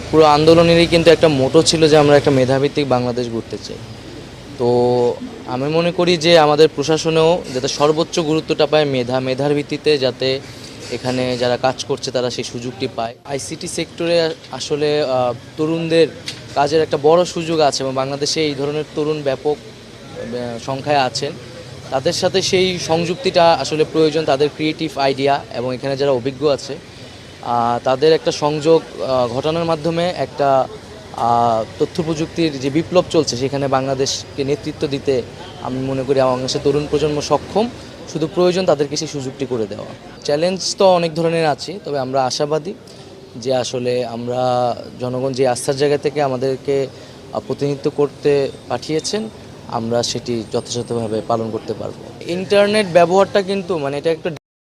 পুরো আন্দোলনেরই কিন্তু একটা মোটো ছিল যে আমরা একটা মেধাভিত্তিক বাংলাদেশ গড়তে চাই। তো আমি মনে করি যে আমাদের প্রশাসনেও যাতে সর্বোচ্চ গুরুত্বটা পায় মেধার ভিত্তিতে, যাতে এখানে যারা কাজ করছে তারা সেই সুযোগটি পায়। আইসিটি সেক্টরে আসলে তরুণদের কাজের একটা বড় সুযোগ আছে এবং বাংলাদেশে এই ধরনের তরুণ ব্যাপক সংখ্যায় আছেন। তাদের সাথে সেই সংযুক্তিটা আসলে প্রয়োজন, তাদের ক্রিয়েটিভ আইডিয়া এবং এখানে যারা অভিজ্ঞ আছে তাদের একটা সংযোগ ঘটানোর মাধ্যমে একটা তথ্য প্রযুক্তির যে বিপ্লব চলছে সেখানে বাংলাদেশকে নেতৃত্ব দিতে আমি মনে করি বাংলাদেশের তরুণ প্রজন্ম সক্ষম। শুধু প্রয়োজন তাদেরকে সেই সুযোগটি করে দেওয়া। চ্যালেঞ্জ তো অনেক ধরনের আছে, তবে আমরা আশাবাদী যে আসলে আমরা জনগণ যে আস্থার জায়গা থেকে আমাদেরকে প্রতিনিধিত্ব করতে পাঠিয়েছেন আমরা সেটি যথাযথভাবে পালন করতে পারবো। ইন্টারনেট ব্যবহারটা কিন্তু এটা একটা